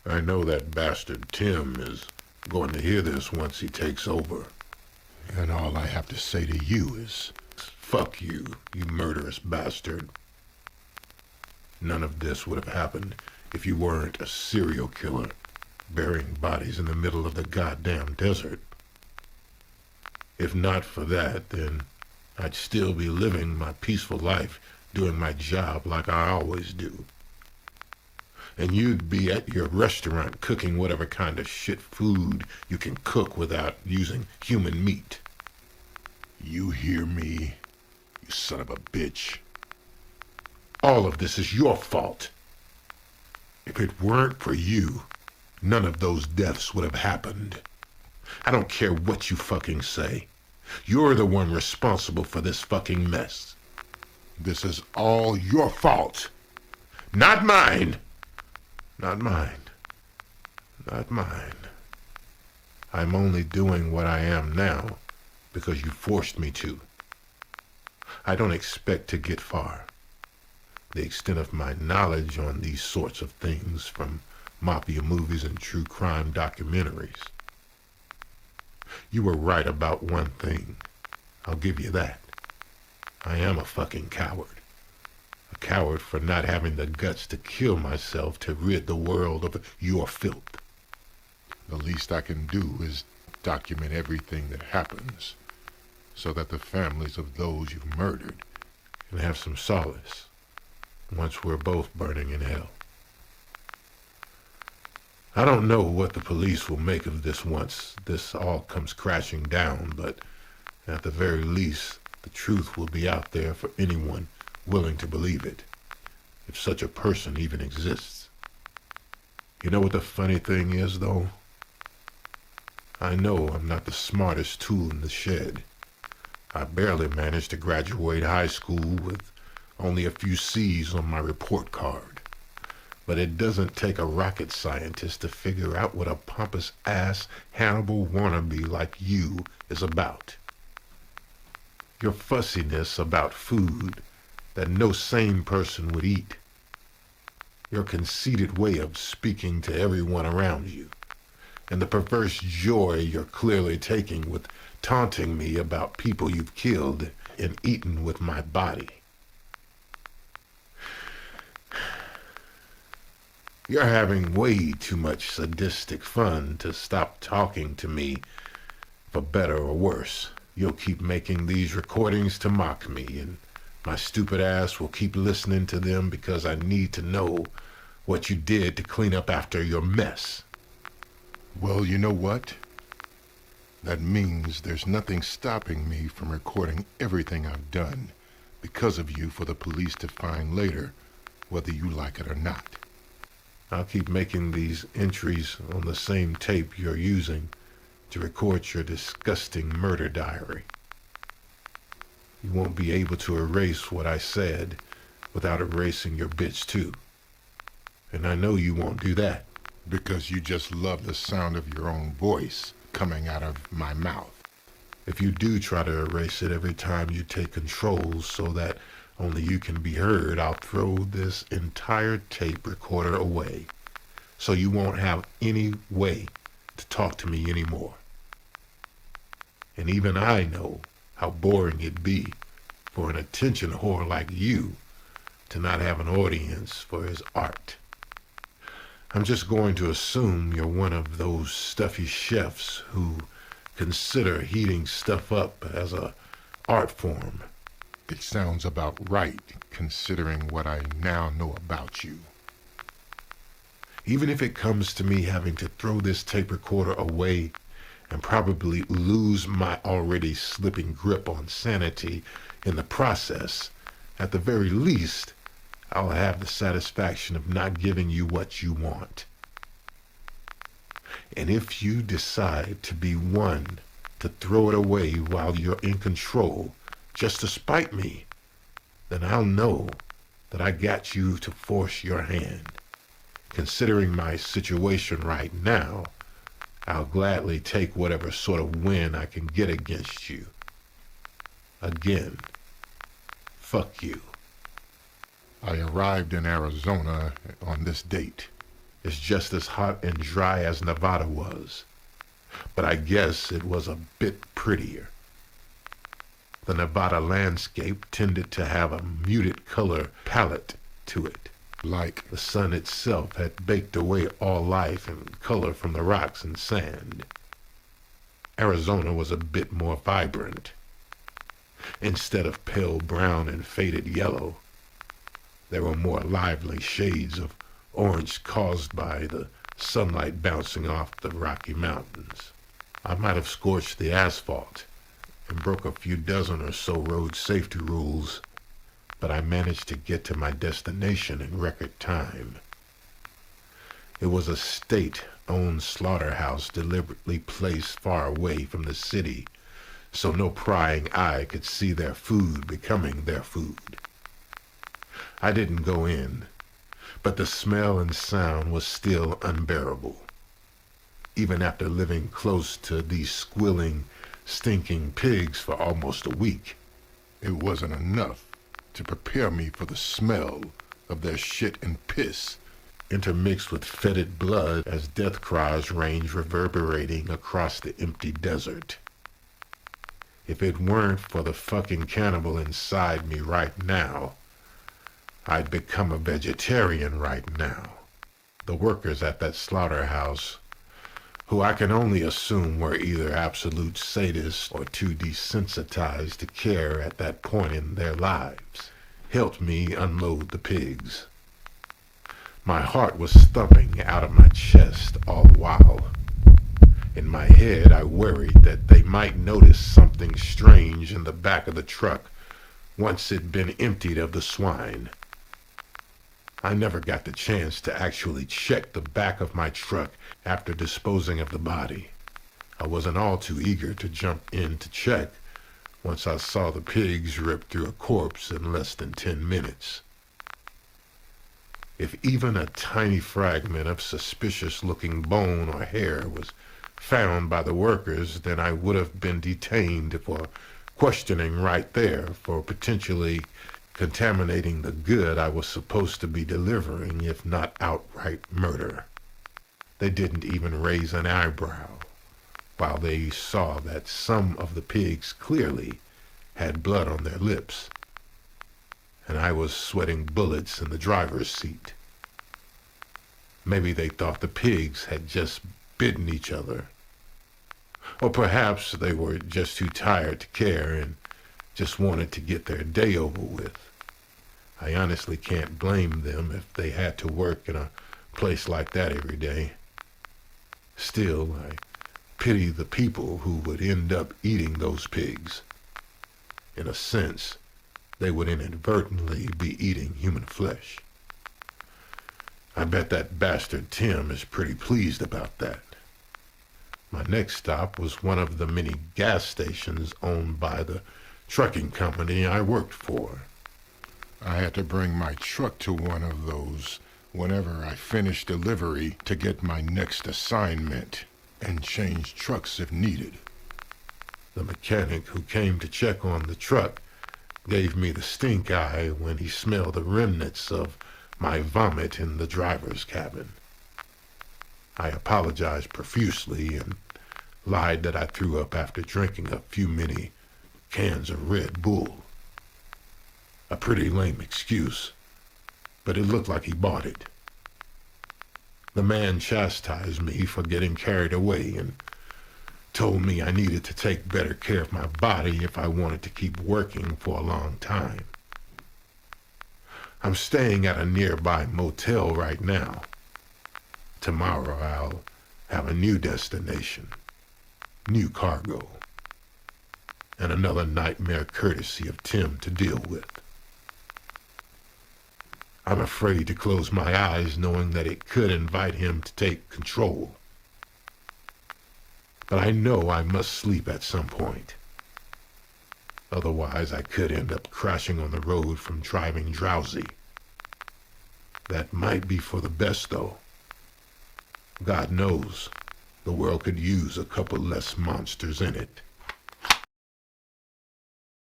I know that bastard Tim is going to hear this once he takes over. And all I have to say to you is, fuck you, you murderous bastard. None of this would have happened if you weren't a serial killer, burying bodies in the middle of the goddamn desert. If not for that, then I'd still be living my peaceful life, doing my job like I always do. And you'd be at your restaurant cooking whatever kind of shit food you can cook without using human meat. you hear me, you son of a bitch? All of this is your fault. If it weren't for you, none of those deaths would have happened. I don't care what you fucking say. You're the one responsible for this fucking mess. This is all your fault. Not mine. Not mine. Not mine. I'm only doing what I am now because you forced me to. I don't expect to get far. The extent of my knowledge on these sorts of things from mafia movies and true crime documentaries. You were right about one thing. I'll give you that. I am a fucking coward. A coward for not having the guts to kill myself to rid the world of your filth. The least I can do is document everything that happens, so that the families of those you've murdered can have some solace once we're both burning in hell. I don't know what the police will make of this once this all comes crashing down, but at the very least, the truth will be out there for anyone willing to believe it, if such a person even exists. You know what the funny thing is, though? I know I'm not the smartest tool in the shed. I barely managed to graduate high school with only a few C's on my report card. But it doesn't take a rocket scientist to figure out what a pompous-ass Hannibal wannabe like you is about. Your fussiness about food that no sane person would eat. Your conceited way of speaking to everyone around you. And the perverse joy you're clearly taking with taunting me about people you've killed and eaten with my body. You're having way too much sadistic fun to stop talking to me, for better or worse. You'll keep making these recordings to mock me, and my stupid ass will keep listening to them because I need to know what you did to clean up after your mess. Well, you know what? That means there's nothing stopping me from recording everything I've done because of you for the police to find later, whether you like it or not. I'll keep making these entries on the same tape you're using to record your disgusting murder diary. You won't be able to erase what I said without erasing your bitch too. And I know you won't do that. Because you just love the sound of your own voice coming out of my mouth. If you do try to erase it every time you take control so that only you can be heard, I'll throw this entire tape recorder away, so you won't have any way to talk to me anymore. And even I know how boring it'd be for an attention whore like you to not have an audience for his art. I'm just going to assume you're one of those stuffy chefs who consider heating stuff up as a art form. It sounds about right, considering what I now know about you. Even if it comes to me having to throw this tape recorder away and probably lose my already slipping grip on sanity in the process, at the very least, I'll have the satisfaction of not giving you what you want. And if you decide to be one to throw it away while you're in control, just to spite me, then I'll know that I got you to force your hand. Considering my situation right now, I'll gladly take whatever sort of win I can get against you. Again, fuck you. I arrived in Arizona on this date. It's just as hot and dry as Nevada was, but I guess it was a bit prettier. The Nevada landscape tended to have a muted color palette to it. Like The sun itself had baked away all life and color from the rocks and sand. Arizona was a bit more vibrant. Instead of pale brown and faded yellow, there were more lively shades of orange caused by the sunlight bouncing off the Rocky Mountains. I might have scorched the asphalt and broke a few dozen or so road safety rules, but I managed to get to my destination in record time. It was a state-owned slaughterhouse deliberately placed far away from the city so no prying eye could see their food becoming their food. I didn't go in, but the smell and sound was still unbearable. Even after living close to these squealing, stinking pigs for almost a week, it wasn't enough to prepare me for the smell of their shit and piss, intermixed with fetid blood as death cries ranged reverberating across the empty desert. If it weren't for the fucking cannibal inside me right now, I'd become a vegetarian right now. The workers at that slaughterhouse, who I can only assume were either absolute sadists or too desensitized to care at that point in their lives, helped me unload the pigs. My heart was thumping out of my chest all the while. In my head, I worried that they might notice something strange in the back of the truck once it'd been emptied of the swine. I never got the chance to actually check the back of my truck after disposing of the body. I wasn't all too eager to jump in to check once I saw the pigs rip through a corpse in less than 10 minutes. If even a tiny fragment of suspicious-looking bone or hair was found by the workers, then I would have been detained for questioning right there for potentially contaminating the good I was supposed to be delivering, if not outright murder. They didn't even raise an eyebrow, while they saw that some of the pigs clearly had blood on their lips, and I was sweating bullets in the driver's seat. Maybe they thought the pigs had just bitten each other, or perhaps they were just too tired to care and just wanted to get their day over with. I honestly can't blame them if they had to work in a place like that every day. Still, I pity the people who would end up eating those pigs. In a sense, they would inadvertently be eating human flesh. I bet that bastard Tim is pretty pleased about that. My next stop was one of the many gas stations owned by the trucking company I worked for. I had to bring my truck to one of those whenever I finished delivery to get my next assignment and change trucks if needed. The mechanic who came to check on the truck gave me the stink eye when he smelled the remnants of my vomit in the driver's cabin. I apologized profusely and lied that I threw up after drinking a few many cans of Red Bull. A pretty lame excuse, but it looked like he bought it. The man chastised me for getting carried away and told me I needed to take better care of my body if I wanted to keep working for a long time. I'm staying at a nearby motel right now. Tomorrow I'll have a new destination, new cargo, and another nightmare courtesy of Tim to deal with. I'm afraid to close my eyes knowing that it could invite him to take control. But I know I must sleep at some point. Otherwise, I could end up crashing on the road from driving drowsy. That might be for the best, though. God knows, the world could use a couple less monsters in it.